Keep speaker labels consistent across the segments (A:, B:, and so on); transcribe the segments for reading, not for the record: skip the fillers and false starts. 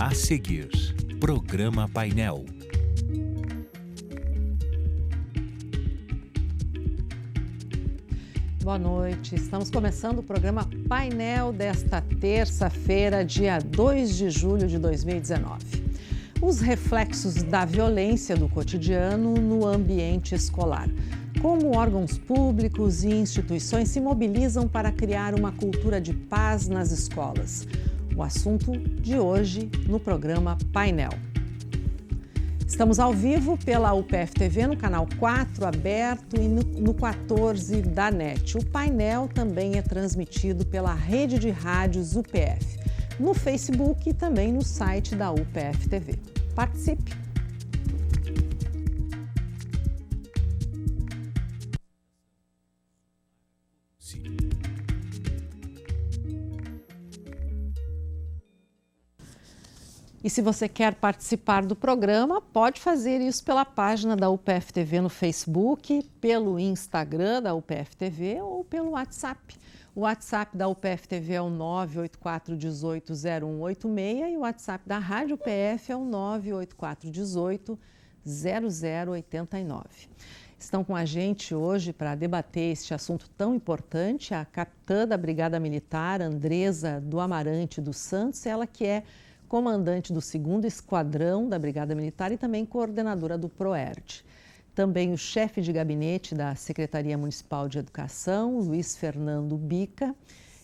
A: A seguir, Programa Painel.
B: Boa noite, estamos começando o programa Painel desta terça-feira, dia 2 de julho de 2019. Os reflexos da violência do cotidiano no ambiente escolar. Como órgãos públicos e instituições se mobilizam para criar uma cultura de paz nas escolas. O assunto de hoje no programa Painel. Estamos ao vivo pela UPF TV no canal 4 aberto e no 14 da NET. O painel também é transmitido pela rede de rádios UPF, no Facebook e também no site da UPF TV. Participe! E se você quer participar do programa, pode fazer isso pela página da UPF TV no Facebook, pelo Instagram da UPF TV ou pelo WhatsApp. O WhatsApp da UPF TV é o 984180186 e o WhatsApp da Rádio UPF é o 984180089. Estão com a gente hoje para debater este assunto tão importante a capitã da Brigada Militar, Andresa do Amarante dos Santos, ela que é comandante do 2º Esquadrão da Brigada Militar e também coordenadora do PROERD. Também o chefe de gabinete da Secretaria Municipal de Educação, Luiz Fernando Bica,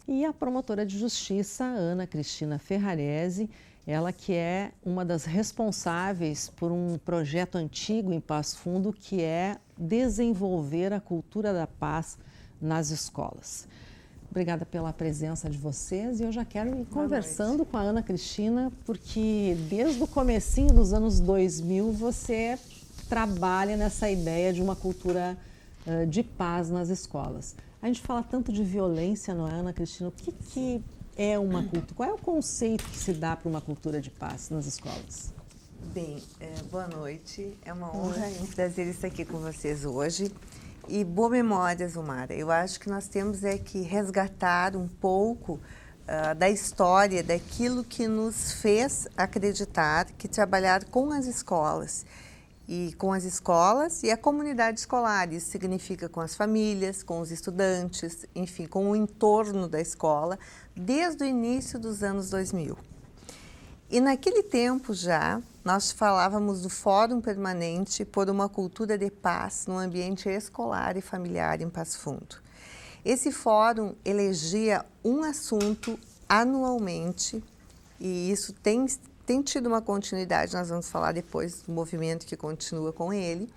B: e a promotora de justiça, Ana Cristina Ferrarese, ela que é uma das responsáveis por um projeto antigo em Passo Fundo, que é desenvolver a cultura da paz nas escolas. Obrigada pela presença de vocês e eu já quero ir conversando com a Ana Cristina, porque desde o comecinho dos anos 2000 você trabalha nessa ideia de uma cultura de paz nas escolas. A gente fala tanto de violência, não é, Ana Cristina? O que é uma cultura? Qual é o conceito que se dá para uma cultura de paz nas escolas?
C: Bem, boa noite. É uma honra e um prazer estar aqui com vocês hoje. E boa memória, Zumara. Eu acho que nós temos que resgatar um pouco da história, daquilo que nos fez acreditar que trabalhar com as escolas e a comunidade escolar, isso significa com as famílias, com os estudantes, enfim, com o entorno da escola, desde o início dos anos 2000. E naquele tempo já, nós falávamos do Fórum Permanente por uma Cultura de Paz no ambiente escolar e familiar em Passo Fundo. Esse fórum elegia um assunto anualmente e isso tem tido uma continuidade, nós vamos falar depois do movimento que continua com ele.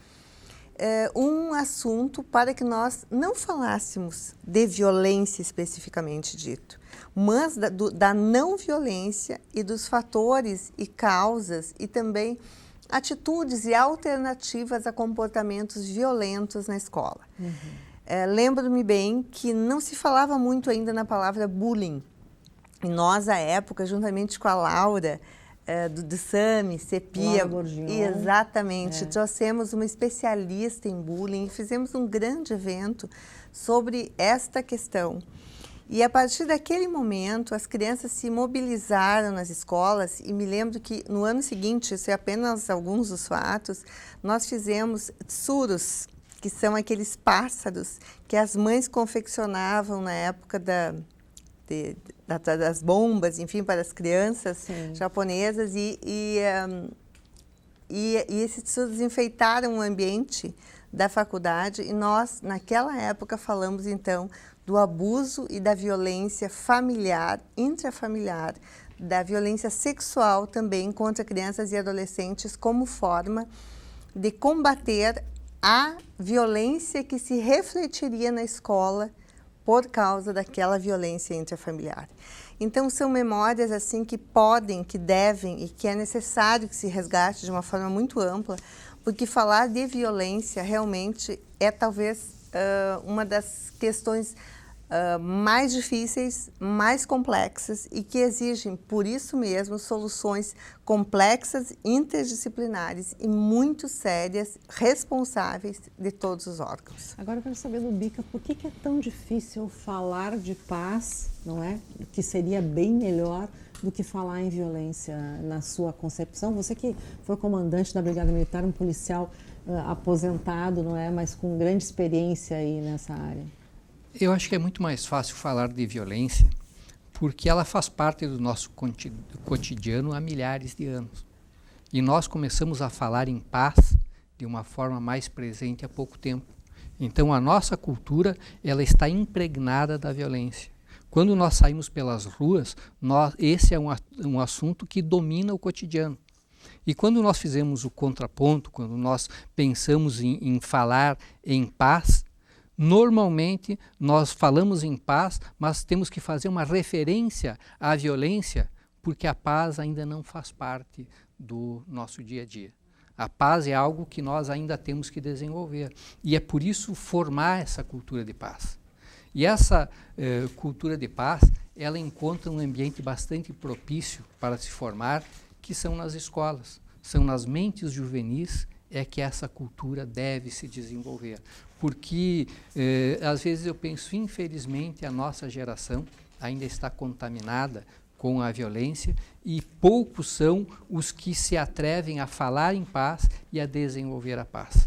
C: Um assunto para que nós não falássemos de violência especificamente dito, mas da não violência e dos fatores e causas e também atitudes e alternativas a comportamentos violentos na escola. Lembro-me bem que não se falava muito ainda na palavra bullying. E nós, à época, juntamente com a Laura, do SAMI, CEPIA, exatamente, trouxemos uma especialista em bullying, fizemos um grande evento sobre esta questão. E a partir daquele momento, as crianças se mobilizaram nas escolas e me lembro que no ano seguinte, isso é apenas alguns dos fatos, nós fizemos tsurus, que são aqueles pássaros que as mães confeccionavam na época das bombas, enfim, para as crianças japonesas e esses tsurus enfeitaram o ambiente da faculdade e nós, naquela época, falamos então do abuso e da violência familiar, intrafamiliar, da violência sexual também contra crianças e adolescentes como forma de combater a violência que se refletiria na escola por causa daquela violência intrafamiliar. Então, são memórias assim que podem, que devem e que é necessário que se resgate de uma forma muito ampla, porque falar de violência realmente é talvez uma das questões mais difíceis, mais complexas e que exigem, por isso mesmo, soluções complexas, interdisciplinares e muito sérias, responsáveis de todos os órgãos.
B: Agora eu quero saber do Bica, por que é tão difícil falar de paz, não é? Que seria bem melhor do que falar em violência na sua concepção? Você que foi comandante da Brigada Militar, um policial aposentado, não é? Mas com grande experiência aí nessa área.
D: Eu acho que é muito mais fácil falar de violência porque ela faz parte do nosso cotidiano há milhares de anos. E nós começamos a falar em paz de uma forma mais presente há pouco tempo. Então, a nossa cultura, ela está impregnada da violência. Quando nós saímos pelas ruas, esse é um assunto que domina o cotidiano. E quando nós fizemos o contraponto, quando nós pensamos em falar em paz, normalmente nós falamos em paz, mas temos que fazer uma referência à violência, porque a paz ainda não faz parte do nosso dia a dia. A paz é algo que nós ainda temos que desenvolver. E é por isso formar essa cultura de paz. E essa cultura de paz, ela encontra um ambiente bastante propício para se formar, que são nas escolas. São nas mentes juvenis é que essa cultura deve se desenvolver. Porque, às vezes eu penso, infelizmente, a nossa geração ainda está contaminada com a violência e poucos são os que se atrevem a falar em paz e a desenvolver a paz.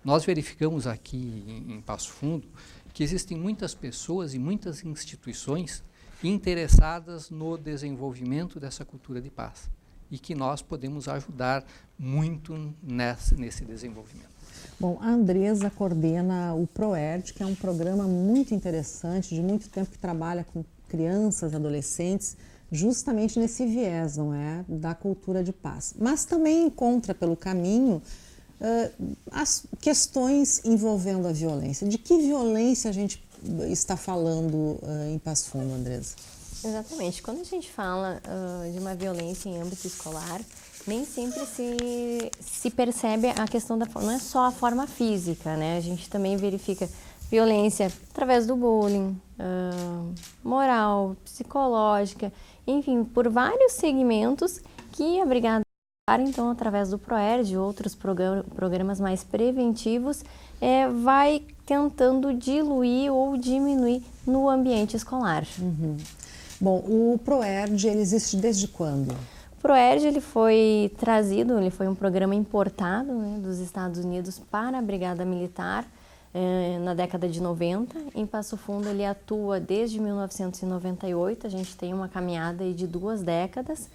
D: Nós verificamos aqui em Passo Fundo que existem muitas pessoas e muitas instituições interessadas no desenvolvimento dessa cultura de paz e que nós podemos ajudar muito nesse desenvolvimento.
B: Bom, a Andresa coordena o ProERD, que é um programa muito interessante, de muito tempo que trabalha com crianças, adolescentes, justamente nesse viés, não é, da cultura de paz. Mas também encontra pelo caminho as questões envolvendo a violência. De que violência a gente está falando em Passo Fundo, Andresa?
E: Exatamente. Quando a gente fala de uma violência em âmbito escolar, nem sempre se percebe a questão não é só a forma física, né? A gente também verifica violência através do bullying, moral, psicológica, enfim, por vários segmentos que a Brigada Militar, então, através do ProERD e outros programas mais preventivos, vai tentando diluir ou diminuir no ambiente escolar.
B: Uhum. Bom, o ProERD, ele existe desde quando?
E: O ProERD, ele foi trazido, ele foi um programa importado, né, dos Estados Unidos para a Brigada Militar na década de 90. Em Passo Fundo, ele atua desde 1998, a gente tem uma caminhada aí de 2 décadas.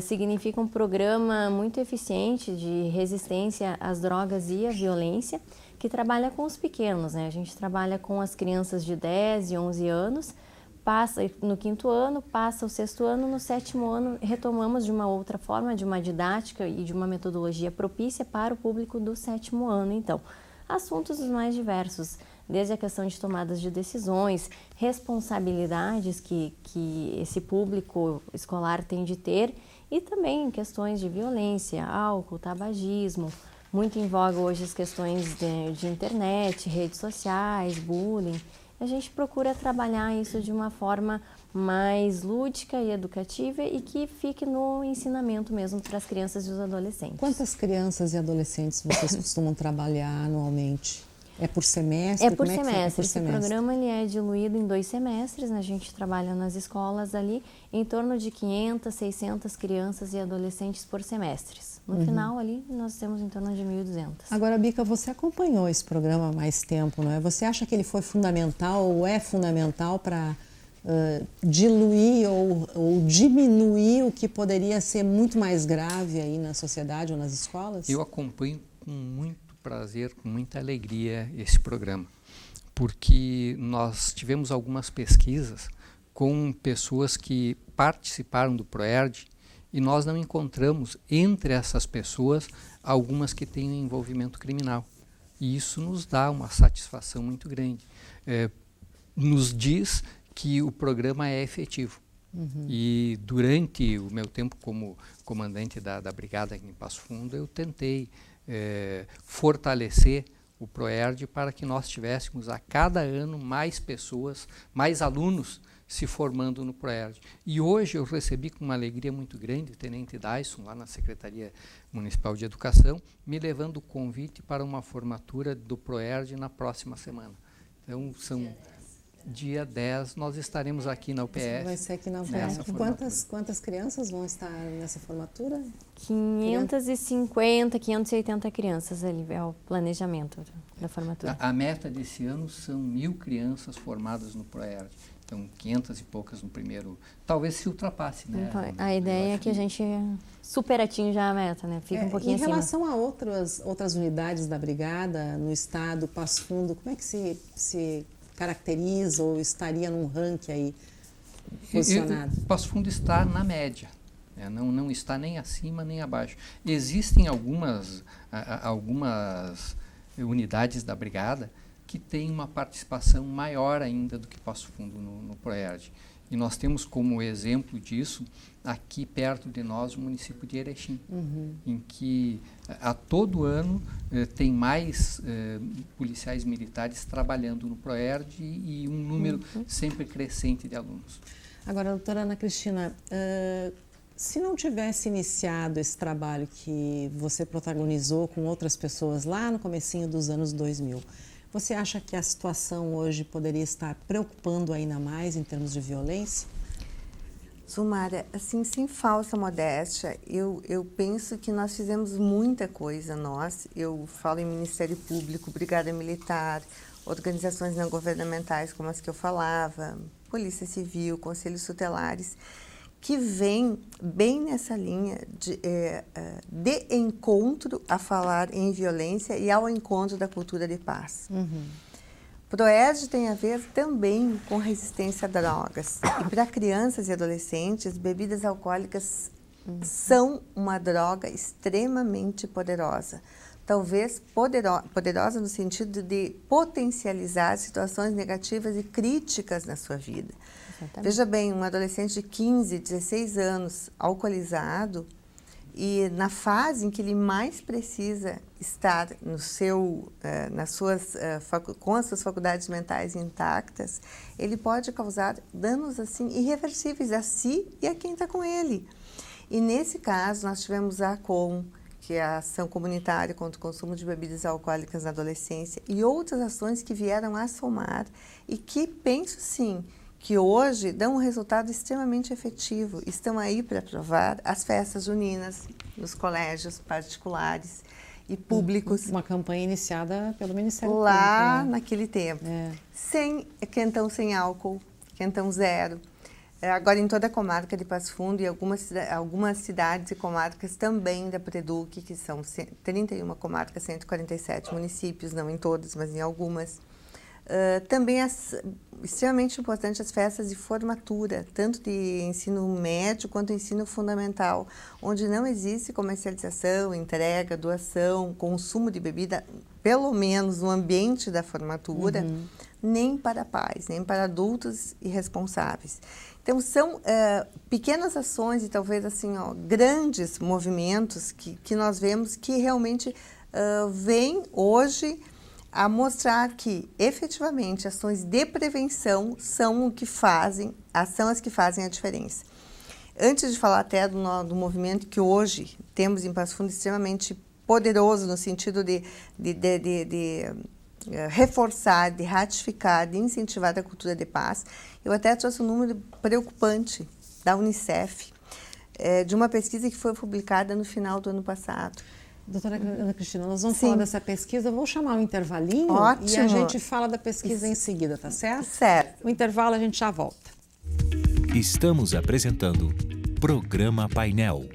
E: Significa um programa muito eficiente de resistência às drogas e à violência, que trabalha com os pequenos, né? A gente trabalha com as crianças de 10 e 11 anos, passa no 5º ano, passa o 6º ano, no 7º ano retomamos de uma outra forma, de uma didática e de uma metodologia propícia para o público do 7º ano. Então, assuntos os mais diversos, desde a questão de tomadas de decisões, responsabilidades que esse público escolar tem de ter e também questões de violência, álcool, tabagismo, muito em voga hoje as questões de internet, redes sociais, bullying. A gente procura trabalhar isso de uma forma mais lúdica e educativa e que fique no ensinamento mesmo para as crianças e os adolescentes.
B: Quantas crianças e adolescentes vocês costumam trabalhar anualmente? É por semestre?
E: É por semestre.
B: É por
E: Esse
B: semestre?
E: programa ele é diluído em 2 semestres, né? A gente trabalha nas escolas ali em torno de 500, 600 crianças e adolescentes por semestres. No final ali nós temos em torno de 1.200.
B: Agora, Bica, você acompanhou esse programa há mais tempo, não é? Você acha que ele foi fundamental ou é fundamental para diluir ou diminuir o que poderia ser muito mais grave aí na sociedade ou nas escolas?
D: Eu acompanho com muito prazer, com muita alegria esse programa, porque nós tivemos algumas pesquisas com pessoas que participaram do ProERD e nós não encontramos entre essas pessoas algumas que tenham envolvimento criminal. E isso nos dá uma satisfação muito grande. Nos diz que o programa é efetivo. E durante o meu tempo como comandante da Brigada aqui em Passo Fundo, eu tentei fortalecer o ProERD para que nós tivéssemos a cada ano mais pessoas, mais alunos se formando no ProERD. E hoje eu recebi com uma alegria muito grande o Tenente Dyson, lá na Secretaria Municipal de Educação, me levando o convite para uma formatura do ProERD na próxima semana. Então, são dia 10, nós estaremos aqui na UPF.
B: Vai ser aqui na UPF. Quantas crianças vão estar nessa formatura?
E: 550, 580 crianças ali, é o planejamento da formatura.
D: A meta desse ano são 1.000 crianças formadas no ProERD. Então, 500 e poucas no primeiro. Talvez se ultrapasse, né?
E: Então, a ideia é que a gente super atinja a meta, né? Fica um pouquinho acima.
B: Em relação a outras unidades da Brigada no estado, Passo Fundo, como é que se caracteriza ou estaria num ranking aí posicionado?
D: Passo Fundo está na média. Não está nem acima nem abaixo. Existem algumas unidades da Brigada que têm uma participação maior ainda do que Passo Fundo no ProERD. E nós temos como exemplo disso, aqui perto de nós, o município de Erechim, em que a todo ano tem mais policiais militares trabalhando no ProERD e um número sempre crescente de alunos.
B: Agora, doutora Ana Cristina, se não tivesse iniciado esse trabalho que você protagonizou com outras pessoas lá no comecinho dos anos 2000, você acha que a situação hoje poderia estar preocupando ainda mais em termos de violência?
C: Zumara, assim, sem falsa modéstia, eu penso que nós fizemos muita coisa, eu falo em Ministério Público, Brigada Militar, organizações não governamentais como as que eu falava, Polícia Civil, Conselhos Tutelares, que vem bem nessa linha de encontro a falar em violência e ao encontro da cultura de paz. ProERD tem a ver também com resistência a drogas. E para crianças e adolescentes, bebidas alcoólicas são uma droga extremamente poderosa. Talvez poderosa no sentido de potencializar situações negativas e críticas na sua vida. Exatamente. Veja bem, um adolescente de 15, 16 anos, alcoolizado, e na fase em que ele mais precisa estar com as suas faculdades mentais intactas, ele pode causar danos assim irreversíveis a si e a quem está com ele. E nesse caso, nós tivemos a ACOM, que é a Ação Comunitária contra o Consumo de Bebidas Alcoólicas na Adolescência, e outras ações que vieram a somar e que, penso sim, que hoje dão um resultado extremamente efetivo. Estão aí para provar as festas juninas nos colégios particulares e públicos.
B: Uma campanha iniciada pelo Ministério
C: Público. Lá,
B: né?
C: naquele tempo. Quentão sem álcool, quentão zero. Agora, em toda a comarca de Passo Fundo e algumas cidades e comarcas também da Preduc, que são 31 comarcas, 147 municípios, não em todas, mas em algumas. Também extremamente importante as festas de formatura, tanto de ensino médio quanto ensino fundamental, onde não existe comercialização, entrega, doação, consumo de bebida, pelo menos no ambiente da formatura, nem para pais, nem para adultos irresponsáveis. Então, são pequenas ações e talvez assim, grandes movimentos que nós vemos que realmente vêm hoje a mostrar que, efetivamente, ações de prevenção são as que fazem a diferença. Antes de falar até do movimento que hoje temos em Passo Fundo extremamente poderoso no sentido de reforçar, de ratificar, de incentivar a cultura de paz, eu até trouxe um número preocupante da Unicef, de uma pesquisa que foi publicada no final do ano passado.
B: Doutora Ana Cristina, nós vamos falar dessa pesquisa. Eu vou chamar um intervalinho.
C: Ótimo.
B: E a gente fala da pesquisa em seguida, tá certo?
C: Certo.
B: O intervalo a gente já volta.
A: Estamos apresentando Programa Painel.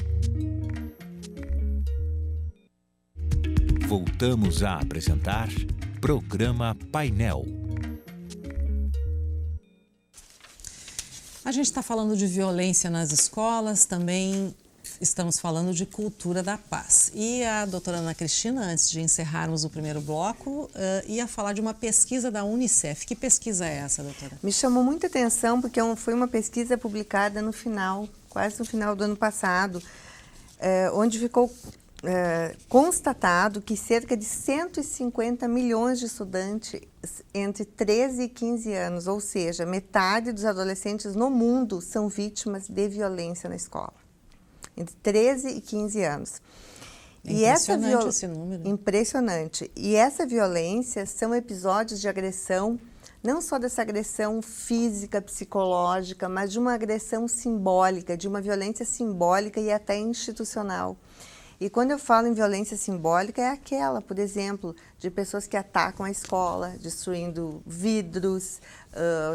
A: Voltamos a apresentar Programa Painel.
B: A gente está falando de violência nas escolas, também estamos falando de cultura da paz. E a doutora Ana Cristina, antes de encerrarmos o primeiro bloco, ia falar de uma pesquisa da Unicef. Que pesquisa é essa, doutora?
C: Me chamou muita atenção porque foi uma pesquisa publicada quase no final do ano passado, onde ficou constatado que cerca de 150 milhões de estudantes entre 13 e 15 anos, ou seja, metade dos adolescentes no mundo são vítimas de violência na escola. Entre 13 e 15 anos.
B: Impressionante esse número.
C: Impressionante. E essa violência são episódios de agressão não só dessa agressão física, psicológica, mas de uma agressão simbólica, de uma violência simbólica e até institucional. E quando eu falo em violência simbólica, é aquela, por exemplo, de pessoas que atacam a escola, destruindo vidros,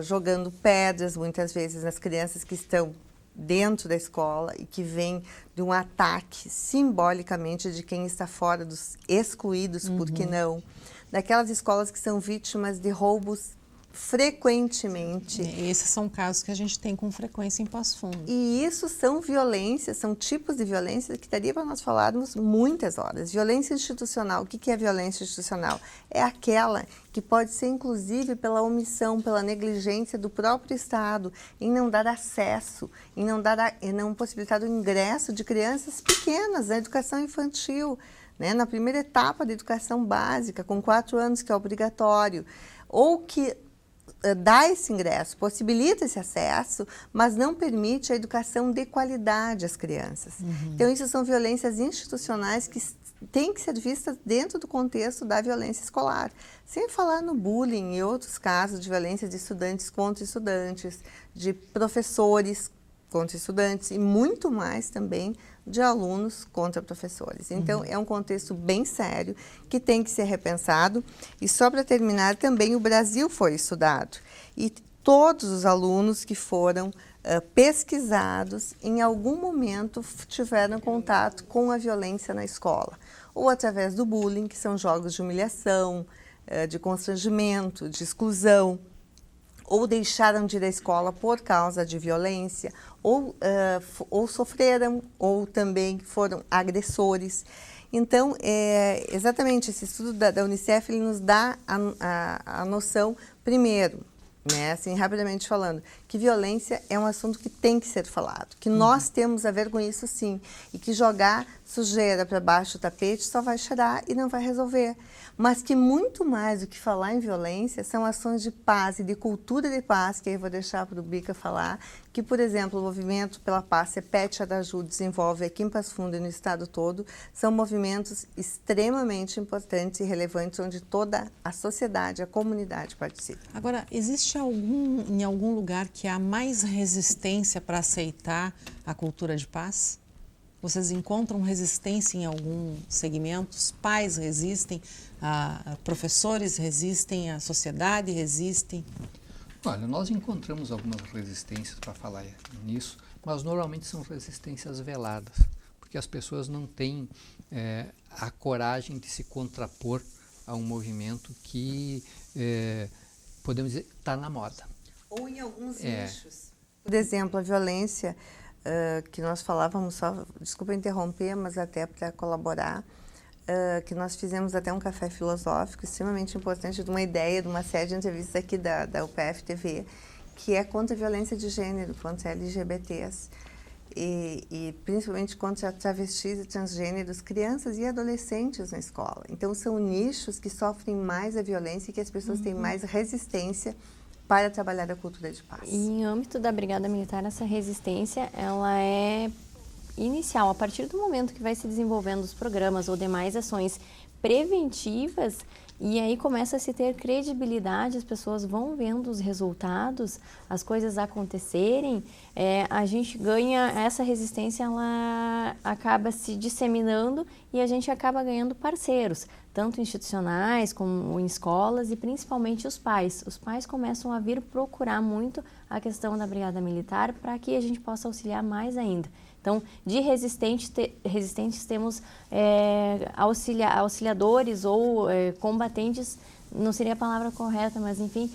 C: jogando pedras, muitas vezes, nas crianças que estão dentro da escola e que vem de um ataque simbolicamente de quem está fora, dos excluídos, por que não? Daquelas escolas que são vítimas de roubos frequentemente.
B: Esses são casos que a gente tem com frequência em Passo Fundo.
C: E isso são violências, são tipos de violência que daria para nós falarmos muitas horas. Violência institucional, o que é violência institucional? É aquela que pode ser inclusive pela omissão, pela negligência do próprio Estado, em não dar acesso, em não possibilitar o ingresso de crianças pequenas na educação infantil, né? Na primeira etapa da educação básica, com 4 anos, que é obrigatório, ou que dá esse ingresso, possibilita esse acesso, mas não permite a educação de qualidade às crianças. Então, isso são violências institucionais que têm que ser vistas dentro do contexto da violência escolar. Sem falar no bullying e outros casos de violência de estudantes contra estudantes, de professores contra estudantes e muito mais também de alunos contra professores. Então, é um contexto bem sério que tem que ser repensado. E só para terminar, também o Brasil foi estudado. E todos os alunos que foram pesquisados, em algum momento tiveram contato com a violência na escola. Ou através do bullying, que são jogos de humilhação, de constrangimento, de exclusão, ou deixaram de ir à escola por causa de violência, ou sofreram, ou também foram agressores. Então, exatamente, esse estudo da Unicef ele nos dá a noção, primeiro, né, assim, rapidamente falando, que violência é um assunto que tem que ser falado, que nós temos a ver com isso sim, e que jogar sujeira para baixo do tapete só vai cheirar e não vai resolver. Mas que muito mais do que falar em violência são ações de paz e de cultura de paz, que aí eu vou deixar para o Bica falar, que, por exemplo, o Movimento pela Paz, CEPET Araju, desenvolve aqui em Passo Fundo e no estado todo, são movimentos extremamente importantes e relevantes, onde toda a sociedade, a comunidade participa.
B: Agora, existe em algum lugar que há mais resistência para aceitar a cultura de paz? Vocês encontram resistência em algum segmento? Os pais resistem, professores resistem, a sociedade resistem?
D: Olha, nós encontramos algumas resistências para falar nisso, mas normalmente são resistências veladas, porque as pessoas não têm a coragem de se contrapor a um movimento que, podemos dizer, está na moda.
C: Ou em alguns nichos. Por exemplo, a violência que nós falávamos, só, desculpa interromper, mas até para colaborar, que nós fizemos até um café filosófico extremamente importante, de uma ideia, de uma série de entrevistas aqui da UPF TV, que é contra a violência de gênero, contra LGBTs, e principalmente contra travestis e transgêneros, crianças e adolescentes na escola. Então, são nichos que sofrem mais a violência e que as pessoas têm mais resistência para trabalhar a cultura de paz.
E: E em âmbito da Brigada Militar, essa resistência, ela é inicial. A partir do momento que vai se desenvolvendo os programas ou demais ações preventivas, e aí começa a se ter credibilidade, as pessoas vão vendo os resultados, as coisas acontecerem, a gente ganha, essa resistência ela acaba se disseminando e a gente acaba ganhando parceiros, tanto institucionais como em escolas e principalmente os pais. Os pais começam a vir procurar muito a questão da Brigada Militar para que a gente possa auxiliar mais ainda. Então, de resistentes temos auxiliadores ou combatentes, não seria a palavra correta, mas enfim,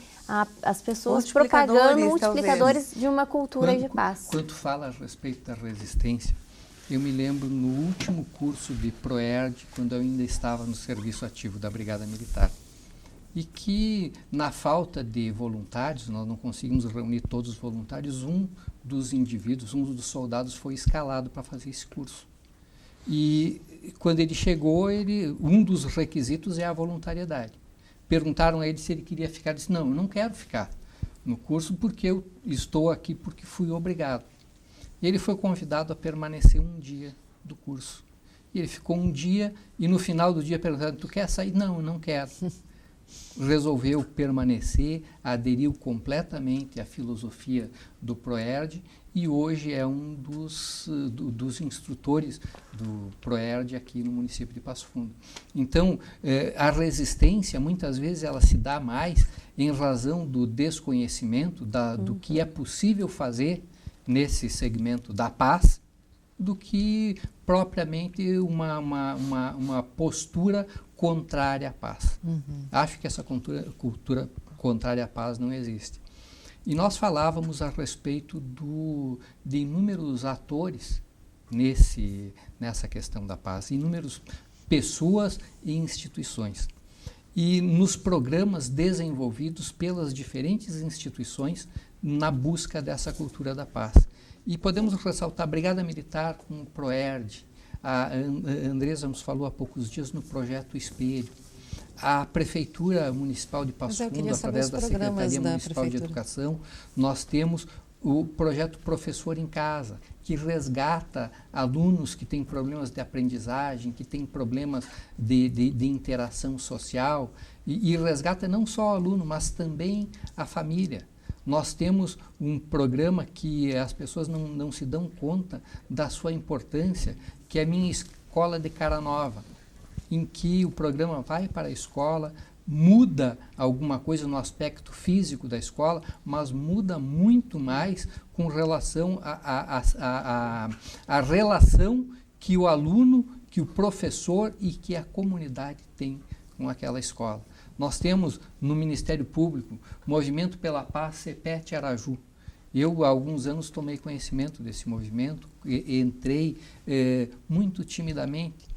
E: as pessoas propagando multiplicadores de uma cultura de paz.
D: Quando fala a respeito da resistência, eu me lembro no último curso de ProERD, quando eu ainda estava no serviço ativo da Brigada Militar, e que, na falta de voluntários, nós não conseguimos reunir todos os voluntários, um dos indivíduos, um dos soldados foi escalado para fazer esse curso. E quando ele chegou, um dos requisitos é a voluntariedade. Perguntaram a ele se ele queria ficar, ele disse, não, eu não quero ficar no curso porque eu estou aqui porque fui obrigado. E ele foi convidado a permanecer um dia do curso. E ele ficou um dia e no final do dia perguntaram, tu quer sair? Não, eu não quero. resolveu permanecer, aderiu completamente à filosofia do ProERD e hoje é um dos instrutores do ProERD aqui no município de Passo Fundo. Então, a resistência, muitas vezes, ela se dá mais em razão do desconhecimento do que é possível fazer nesse segmento da paz, do que propriamente uma postura contrária à paz. Acho que essa cultura contrária à paz não existe. E nós falávamos a respeito de inúmeros atores nessa questão da paz, inúmeras pessoas e instituições. E nos programas desenvolvidos pelas diferentes instituições na busca dessa cultura da paz. E podemos ressaltar a Brigada Militar com o ProERD, a Andresa nos falou há poucos dias no projeto Espelho, a Prefeitura Municipal de Passo Fundo, através da Secretaria Municipal de Educação, nós temos o projeto Professor em Casa, que resgata alunos que têm problemas de aprendizagem, que têm problemas de interação social, e resgata não só o aluno, mas também a família. Nós temos um programa que as pessoas não se dão conta da sua importância, que é a Minha Escola de Cara Nova, em que o programa vai para a escola, muda alguma coisa no aspecto físico da escola, mas muda muito mais com relação à relação que o aluno, que o professor e que a comunidade tem com aquela escola. Nós temos no Ministério Público Movimento pela Paz CEPET Araju. Eu, há alguns anos, tomei conhecimento desse movimento, entrei muito timidamente.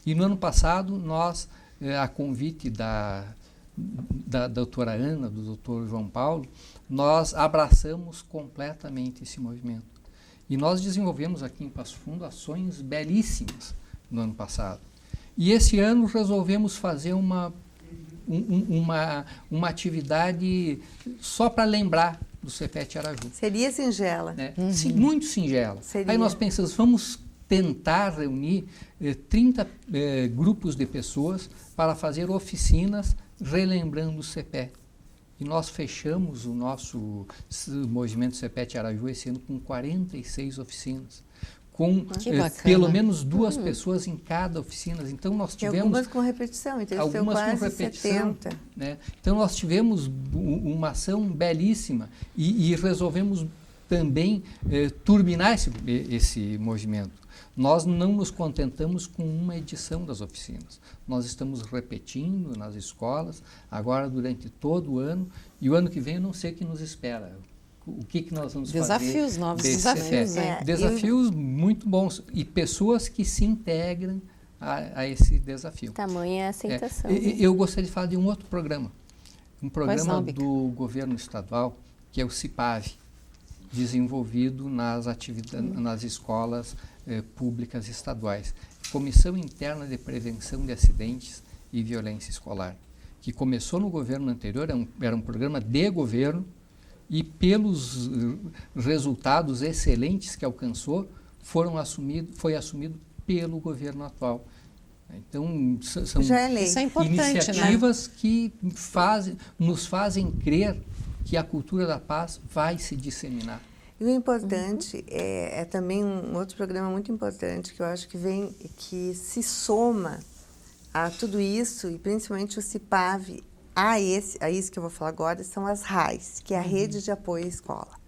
D: E no ano passado, nós, a convite da doutora Ana, do doutor João Paulo, nós abraçamos completamente esse movimento. E nós desenvolvemos aqui em Passo Fundo ações belíssimas no ano passado. E esse ano resolvemos fazer uma atividade só para lembrar do CEPET Araju.
C: Seria singela.
D: Né? Muito singela.
C: Seria.
D: Aí nós pensamos, vamos tentar reunir 30 grupos de pessoas para fazer oficinas relembrando o CEPET. E nós fechamos o nosso movimento CEPET Araju esse ano com 46 oficinas. Com pelo menos 2 pessoas em cada oficina. Então nós tivemos... E algumas
C: com repetição, então
D: algumas
C: quase
D: com repetição,
C: 70.
D: Né? Então nós tivemos uma ação belíssima e resolvemos também turbinar esse movimento. Nós não nos contentamos com uma edição das oficinas. Nós estamos repetindo nas escolas, agora durante todo o ano, e o ano que vem eu não sei o que nos espera. O que nós vamos
B: desafios,
D: fazer?
B: Novos desafios.
D: Desafios muito bons e pessoas que se integram a esse desafio.
E: Tamanha a aceitação.
D: Eu gostaria de falar de um outro programa. Um programa do governo estadual, que é o CIPAV, desenvolvido nas escolas públicas estaduais. Comissão Interna de Prevenção de Acidentes e Violência Escolar, que começou no governo anterior, era um programa de governo, e pelos resultados excelentes que alcançou, foi assumido pelo governo atual. Então, são iniciativas, né, que nos fazem crer que a cultura da paz vai se disseminar.
C: E o importante é também um outro programa muito importante que eu acho que se soma a tudo isso, e principalmente o CIPAV, a isso que eu vou falar agora, são as RAIs, que é a Rede de Apoio à Escola.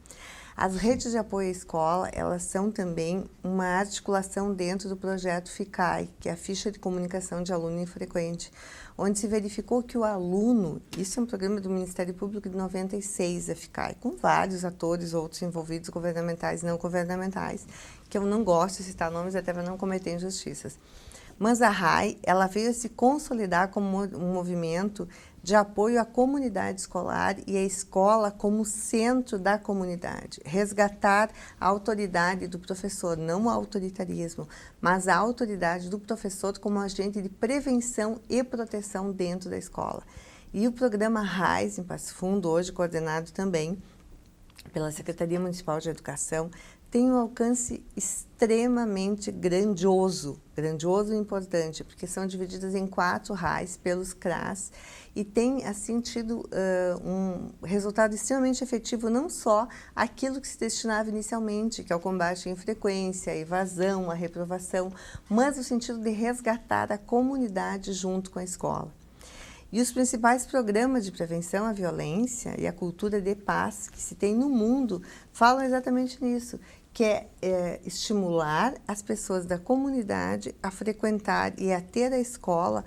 C: As redes de apoio à escola, elas são também uma articulação dentro do projeto FICAI, que é a Ficha de Comunicação de Aluno Infrequente, onde se verificou que o aluno, isso é um programa do Ministério Público de 96, a FICAI, com vários atores, outros envolvidos, governamentais e não governamentais, que eu não gosto de citar nomes até para não cometer injustiças. Mas a RAI, ela veio a se consolidar como um movimento de apoio à comunidade escolar e a escola como centro da comunidade. Resgatar a autoridade do professor, não o autoritarismo, mas a autoridade do professor como agente de prevenção e proteção dentro da escola. E o programa RAIS, em Passo Fundo, hoje coordenado também pela Secretaria Municipal de Educação, tem um alcance extremamente grandioso e importante, porque são divididas em 4 RAIs pelos CRAS e tem assim tido um resultado extremamente efetivo, não só aquilo que se destinava inicialmente, que é o combate à infrequência, à evasão, à reprovação, mas no sentido de resgatar a comunidade junto com a escola. E os principais programas de prevenção à violência e à cultura de paz que se tem no mundo falam exatamente nisso, que é estimular as pessoas da comunidade a frequentar e a ter a escola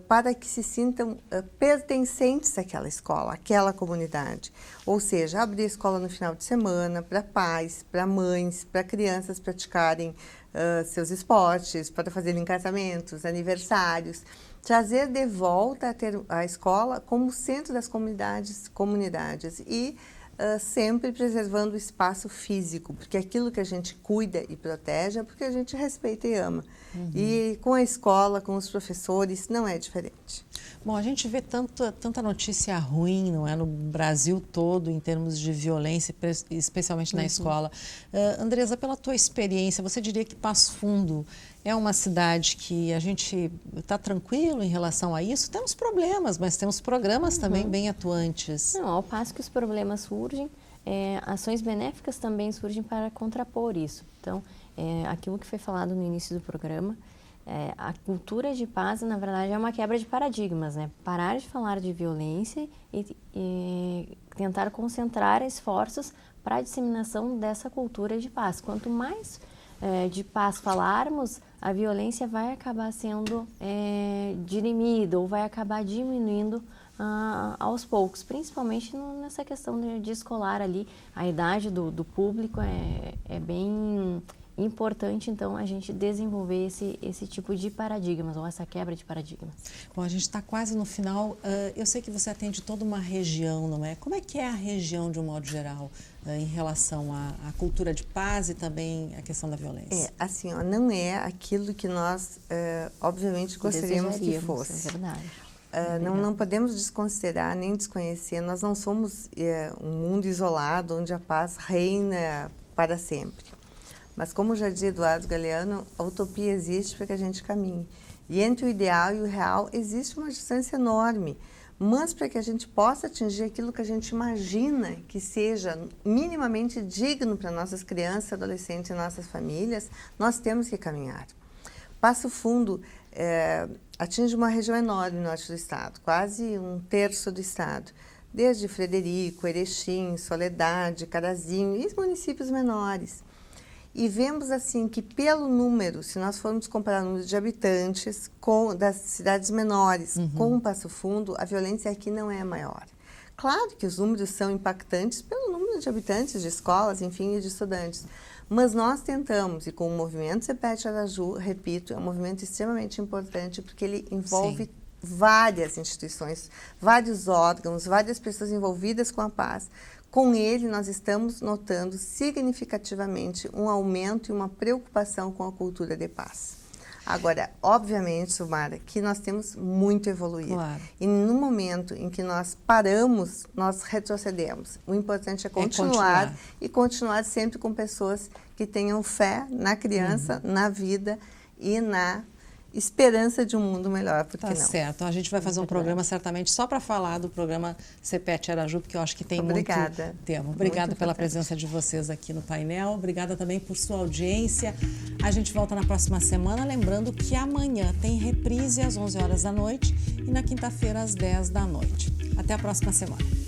C: para que se sintam pertencentes àquela escola, àquela comunidade. Ou seja, abrir a escola no final de semana para pais, para mães, para crianças praticarem seus esportes, para fazerem casamentos, aniversários. Trazer de volta a escola como centro das comunidades e sempre preservando o espaço físico, porque aquilo que a gente cuida e protege é porque a gente respeita e ama. E com a escola, com os professores, não é diferente.
B: Bom, a gente vê tanta notícia ruim, não é, no Brasil todo, em termos de violência, especialmente na escola. Andresa, pela tua experiência, você diria que Passo Fundo é uma cidade que a gente está tranquilo em relação a isso? Temos problemas, mas temos programas também bem atuantes.
E: Não, ao passo que os problemas surgem, ações benéficas também surgem para contrapor isso. Então, aquilo que foi falado no início do programa, a cultura de paz, na verdade, é uma quebra de paradigmas, né? Parar de falar de violência e tentar concentrar esforços para a disseminação dessa cultura de paz. Quanto mais de paz falarmos, a violência vai acabar sendo dirimida ou vai acabar diminuindo aos poucos, principalmente nessa questão de escolar ali. A idade do público é bem importante, então, a gente desenvolver esse tipo de paradigmas, ou essa quebra de paradigmas.
B: Bom, a gente está quase no final. Eu sei que você atende toda uma região, não é? Como é que é a região, de um modo geral, em relação à cultura de paz e também à questão da violência?
C: Assim, não é aquilo que nós, obviamente, gostaríamos que fosse.
E: É verdade.
C: Não podemos desconsiderar nem desconhecer. Nós não somos um mundo isolado onde a paz reina para sempre. Mas, como já dizia Eduardo Galeano, a utopia existe para que a gente caminhe. E entre o ideal e o real existe uma distância enorme. Mas para que a gente possa atingir aquilo que a gente imagina que seja minimamente digno para nossas crianças, adolescentes e nossas famílias, nós temos que caminhar. Passo Fundo atinge uma região enorme no norte do estado, quase 1/3 do estado. Desde Frederico, Erechim, Soledade, Carazinho e os municípios menores. E vemos assim que pelo número, se nós formos comparar o número de habitantes das cidades menores com Passo Fundo, a violência aqui não é maior. Claro que os números são impactantes pelo número de habitantes, de escolas, enfim, e de estudantes. Mas nós tentamos, e com o movimento CEPET Araju, repito, é um movimento extremamente importante porque ele envolve várias instituições, vários órgãos, várias pessoas envolvidas com a paz. Com ele, nós estamos notando significativamente um aumento e uma preocupação com a cultura de paz. Agora, obviamente, Sumara, que nós temos muito a evoluir. Claro. E no momento em que nós paramos, nós retrocedemos. O importante é continuar e continuar sempre com pessoas que tenham fé na criança, na vida e na esperança de um mundo melhor, porque não? Tá certo.
B: A gente vai fazer um programa certamente só para falar do programa CEPET Araju, porque eu acho que tem muito tempo. Obrigada pela presença de vocês aqui no painel. Obrigada também por sua audiência. A gente volta na próxima semana, lembrando que amanhã tem reprise às 11 horas da noite e na quinta-feira às 10 da noite. Até a próxima semana.